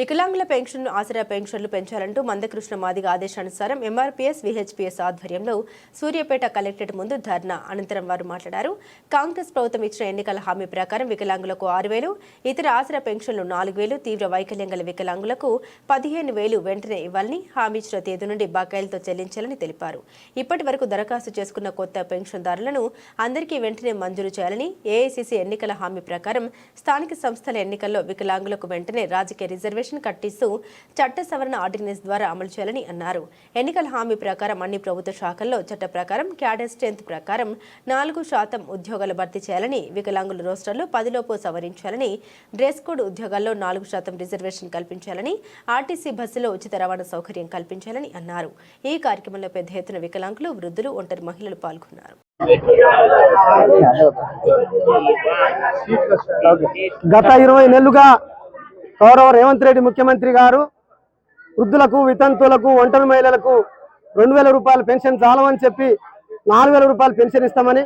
వికలాంగుల పెన్షన్ ఆసరా పెన్షన్లు పెంచాలంటూ మందకృష్ణ మాదిగ ఆదేశానుసారం ఎంఆర్పీఎస్ విహెచ్పీఎస్ ఆధ్వర్యంలో సూర్యాపేట కలెక్టరేట్ ముందు ధర్నా అనంతరం వారు మాట్లాడారు. కాంగ్రెస్ ప్రభుత్వం ఇచ్చిన ఎన్నికల హామీ ప్రకారం వికలాంగులకు 6,000, ఇతర ఆసరా పెన్షన్లు 4,000, తీవ్ర వైకల్యం గల వికలాంగులకు 15,000 వెంటనే ఇవ్వాలని హామీ ఇచ్చిన తేదీ నుండి బకాయిలతో చెల్లించాలని తెలిపారు. ఇప్పటి వరకు దరఖాస్తు చేసుకున్న కొత్త పెన్షన్దారులను అందరికీ వెంటనే మంజూరు చేయాలని, ఏఐసీసీ ఎన్నికల హామీ ప్రకారం స్థానిక సంస్థల ఎన్నికల్లో వికలాంగులకు వెంటనే రాజకీయ రిజర్వేషన్ కట్టిస్తూ చట్ట సవరణ ఆర్డినెన్స్ ద్వారా అమలు చేయాలని అన్నారు. ఎన్నికల హామీ ప్రకారం అన్ని ప్రభుత్వ శాఖల్లో చట్ట ప్రకారం క్యాడర్ స్ట్రెంత్ ప్రకారం 4% ఉద్యోగాలు భర్తీ చేయాలని, వికలాంగుల రోస్టర్లు 10 లోపు సవరించాలని, డ్రెస్ కోడ్ ఉద్యోగాల్లో 4% రిజర్వేషన్ కల్పించాలని, ఆర్టీసీ బస్సులో ఉచిత రవాణా సౌకర్యం కల్పించాలని అన్నారు. ఈ కార్యక్రమంలో పెద్ద ఎత్తున వికలాంగులు, వృద్ధులు, ఒంటరి మహిళలు పాల్గొన్నారు. గత 20 నెలలుగా గౌరవ రేవంత్ రెడ్డి ముఖ్యమంత్రి గారు వృద్ధులకు, వితంతువులకు, ఒంటరి మహిళలకు 2,000 రూపాయల పెన్షన్ చాలవని చెప్పి 4,000 రూపాయలు పెన్షన్ ఇస్తామని,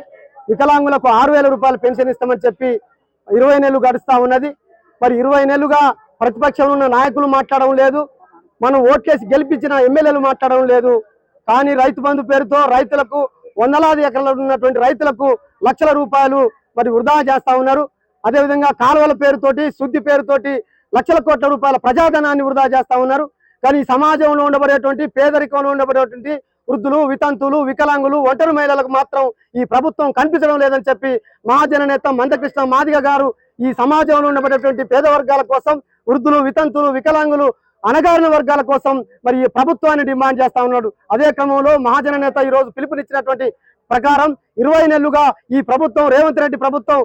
వికలాంగులకు 6,000 రూపాయలు పెన్షన్ ఇస్తామని చెప్పి 20 నెలలు గడుస్తూ ఉన్నది. మరి 20 నెలలుగా ప్రతిపక్షంలో ఉన్న నాయకులు మాట్లాడడం లేదు, మనం ఓట్లేసి గెలిపించిన ఎమ్మెల్యేలు మాట్లాడడం లేదు. కానీ రైతు బంధు పేరుతో రైతులకు, వందలాది ఎకరాలు ఉన్నటువంటి రైతులకు లక్షల రూపాయలు మరి వృధా చేస్తా ఉన్నారు. అదేవిధంగా కాలువల పేరుతోటి, శుద్ధి పేరుతోటి లక్షల కోట్ల రూపాయల ప్రజాధనాన్ని వృధా చేస్తా ఉన్నారు. కానీ సమాజంలో ఉండబడేటువంటి, పేదరికంలో ఉండబడేటువంటి వృద్ధులు, వితంతువులు, వికలాంగులు, ఒంటరి మహిళలకు మాత్రం ఈ ప్రభుత్వం కనిపించడం లేదని చెప్పి మహాజన నేత మందకృష్ణ మాదిగ గారు ఈ సమాజంలో ఉండబడేటువంటి పేద వర్గాల కోసం, వృద్ధులు, వితంతువులు, వికలాంగులు, అణగారిన వర్గాల కోసం మరి ఈ ప్రభుత్వాన్ని డిమాండ్ చేస్తా ఉన్నాడు. అదే క్రమంలో మహాజన నేత ఈ రోజు పిలుపునిచ్చినటువంటి ప్రకారం 20 నెలలుగా ఈ ప్రభుత్వం, రేవంత్ రెడ్డి ప్రభుత్వం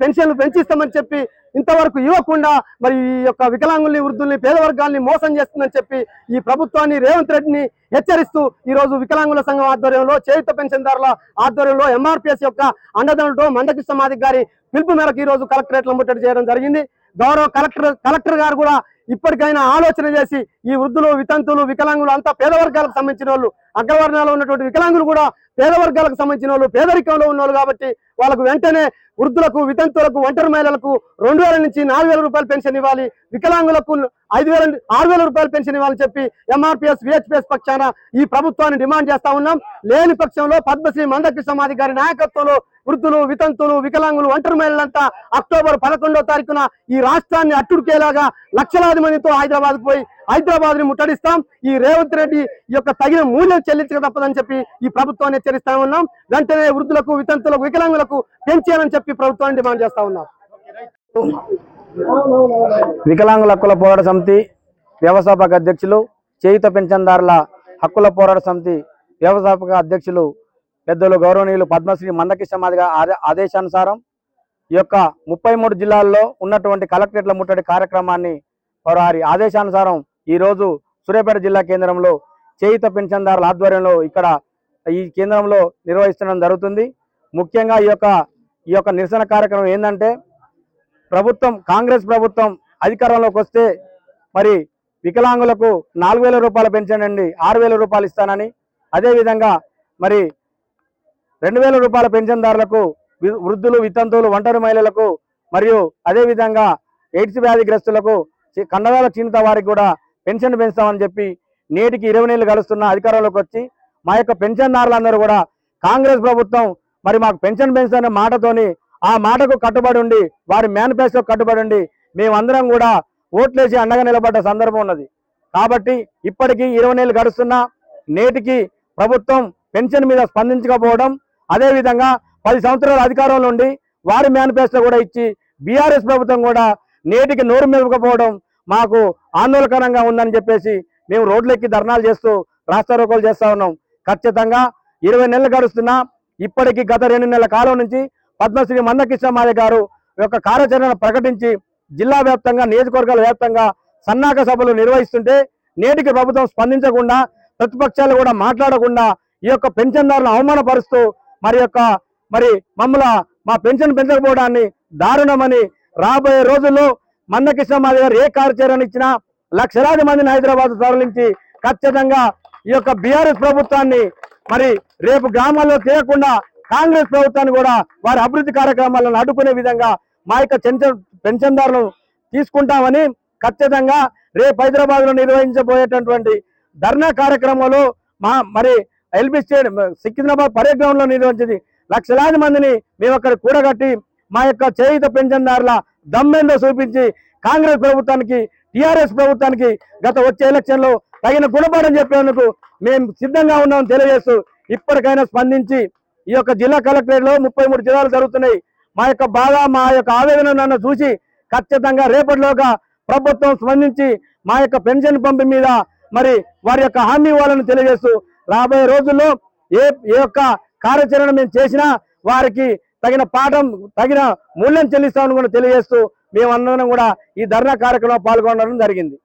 పెన్షన్లు పెంచిస్తామని చెప్పి ఇంతవరకు ఇవ్వకుండా మరి ఈ యొక్క వికలాంగుల్ని, వృద్ధుల్ని, పేద వర్గాల్ని మోసం చేస్తుందని చెప్పి ఈ ప్రభుత్వాన్ని, రేవంత్ రెడ్డిని హెచ్చరిస్తూ ఈ రోజు వికలాంగుల సంఘం ఆధ్వర్యంలో, చేయుత పెన్షన్దారుల ఆధ్వర్యంలో ఎంఆర్పీఎస్ యొక్క అండదండతో మందకృష్ణ మాదిగ గారి పిలుపు మేరకు ఈ రోజు కలెక్టరేట్లో ముట్టడి చేయడం జరిగింది. గౌరవ కలెక్టర్ గారు కూడా ఇప్పటికైనా ఆలోచన చేసి ఈ వృద్ధులు, వితంతువులు, వికలాంగులు అంతా పేద వర్గాలకు సంబంధించిన వాళ్ళు, అగ్రవర్ణాల్లో ఉన్నటువంటి వికలాంగులు కూడా పేద వర్గాలకు సంబంధించిన వాళ్ళు, పేదరికంలో ఉన్నవాళ్ళు కాబట్టి వాళ్ళకు వెంటనే వృద్ధులకు, వితంతువులకు, ఒంటరి మహిళలకు 2,000 నుంచి 4,000 రూపాయల పెన్షన్ ఇవ్వాలి, వికలాంగులకు 6,000 రూపాయల పెన్షన్ ఇవ్వాలని చెప్పి ఎంఆర్పీఎస్ విహెచ్పీఎస్ పక్షాన ఈ ప్రభుత్వాన్ని డిమాండ్ చేస్తా ఉన్నాం. లేని పక్షంలో పద్మశ్రీ మందకృష్ణ మాదిగ గారి నాయకత్వంలో వృద్ధులు, వితంతువులు, వికలాంగులు, ఒంటరి మహిళలంతా అక్టోబర్ 11వ తారీఖున ఈ రాష్ట్రాన్ని అట్టుడికేలాగా లక్షలాది మందితో హైదరాబాద్ పోయి హైదరాబాద్ ని ముట్టడిస్తాం. ఈ రేవంత్ రెడ్డి యొక్క తగిన మూల్యం చెల్లించక తప్పదని చెప్పి ఈ ప్రభుత్వాన్ని హెచ్చరిస్తా ఉన్నాం. వెంటనే వృద్ధులకు, వితంతులకు, వికలాంగులకు పెంచాలని చెప్పి ప్రభుత్వాన్ని డిమాండ్ చేస్తా ఉన్నాం. వికలాంగుల హక్కుల పోరాట సమితి వ్యవస్థాపక అధ్యక్షులు, చేయుత పెన్షన్దారుల హక్కుల పోరాట సమితి వ్యవస్థాపక అధ్యక్షులు పెద్దలు గౌరవనీయులు పద్మశ్రీ మందకృష్ణ మాదిగ ఆదేశానుసారం ఈ యొక్క 33 జిల్లాల్లో ఉన్నటువంటి కలెక్టరేట్ల ముట్టడి కార్యక్రమాన్ని వారి ఆదేశానుసారం ఈరోజు సూర్యాపేట జిల్లా కేంద్రంలో చేయుత పెన్షన్దారుల ఆధ్వర్యంలో ఇక్కడ ఈ కేంద్రంలో నిర్వహించడం జరుగుతుంది. ముఖ్యంగా ఈ యొక్క నిరసన కార్యక్రమం ఏంటంటే, కాంగ్రెస్ ప్రభుత్వం అధికారంలోకి వస్తే మరి వికలాంగులకు 4,000 రూపాయల పెన్షన్ అండి 6,000 రూపాయలు ఇస్తానని, అదేవిధంగా మరి 2,000 రూపాయల పెన్షన్దారులకు, వృద్ధులు, వితంతువులు, ఒంటరి మహిళలకు మరియు అదేవిధంగా ఎయిడ్స్ వ్యాధిగ్రస్తులకు, కండరాల క్షీణత వారికి కూడా పెన్షన్ పెంచుతామని చెప్పి నేటికి 20 నెలలు గడుస్తున్న అధికారంలోకి వచ్చి మా యొక్క పెన్షన్దారులందరూ కూడా కాంగ్రెస్ ప్రభుత్వం మరి మాకు పెన్షన్ పెంచుతున్న మాటతోని ఆ మాటకు కట్టుబడి ఉండి, వారి మేనిఫెస్టోకి కట్టుబడి ఉండి మేమందరం కూడా ఓట్లేసి అండగా నిలబడ్డ సందర్భం ఉన్నది. కాబట్టి ఇప్పటికీ 20 నెలలు గడుస్తున్నా నేటికి ప్రభుత్వం పెన్షన్ మీద స్పందించకపోవడం, అదేవిధంగా 10 సంవత్సరాల అధికారంలో ఉండి వారి మేనిఫెస్టో కూడా ఇచ్చి బీఆర్ఎస్ ప్రభుత్వం కూడా నేటికి నోరు మెదకపోవడం మాకు ఆందోళనకరంగా ఉందని చెప్పేసి మేము రోడ్లెక్కి ధర్నాలు చేస్తూ రాస్తారోకోలు చేస్తా ఉన్నాం. ఖచ్చితంగా 20 నెలలు గడుస్తున్నా ఇప్పటికీ గత 2 నెలల కాలం నుంచి పద్మశ్రీ మందకృష్ణ మాదిగ గారు యొక్క కార్యాచరణ ప్రకటించి జిల్లా వ్యాప్తంగా, నియోజకవర్గాల వ్యాప్తంగా సన్నాహక సభలు నిర్వహిస్తుంటే నేటికి ప్రభుత్వం స్పందించకుండా, ప్రతిపక్షాలు కూడా మాట్లాడకుండా ఈ యొక్క పెన్షన్దారులను అవమానపరుస్తూ మా పెన్షన్ పెంచకపోవడాన్ని దారుణమని, రాబోయే రోజుల్లో మందకృష్ణ మాదిగ గారు ఏ కార్యాచరణ ఇచ్చినా లక్షలాది మందిని హైదరాబాద్ తరలించి ఖచ్చితంగా ఈ యొక్క బీఆర్ఎస్ ప్రభుత్వాన్ని మరి రేపు గ్రామాల్లో చేయకుండా కాంగ్రెస్ ప్రభుత్వాన్ని కూడా వారి అభివృద్ధి కార్యక్రమాలను అడ్డుకునే విధంగా మా యొక్క పెన్షన్దారులను తీసుకుంటామని ఖచ్చితంగా రేపు హైదరాబాద్ లో నిర్వహించబోయేటటువంటి ధర్నా కార్యక్రమంలో మరి LB stadium Secunderabad parade ground లో నిర్వహించింది లక్షలాది మందిని మేము అక్కడ కూడగట్టి మా యొక్క చేయుత పెన్షన్దారుల దమ్మెందో చూపించి కాంగ్రెస్ ప్రభుత్వానికి టిఆర్ఎస్ ప్రభుత్వానికి గత వచ్చే ఎలక్షన్ లో తగిన గుణపాఠం చెప్పేందుకు మేము సిద్ధంగా ఉన్నామని తెలియజేస్తూ ఇప్పటికైనా స్పందించి ఈ యొక్క జిల్లా కలెక్టరేట్ లో 33 జిల్లాలు జరుగుతున్నాయి మా యొక్క బాధ మా యొక్క ఆవేదన నన్ను చూసి ఖచ్చితంగా రేపటిలోగా ప్రభుత్వం స్పందించి మా యొక్క పెన్షన్ పంపిణీ మీద మరి వారి యొక్క హామీ ఇవ్వాలని తెలియజేస్తూ రాబోయే రోజుల్లో ఏ యొక్క కార్యాచరణ మేము చేసినా వారికి తగిన పాఠం తగిన మూల్యం చెల్లిస్తామని కూడా తెలియజేస్తూ మేమందరం కూడా ఈ ధర్నా కార్యక్రమంలో పాల్గొనడం జరిగింది.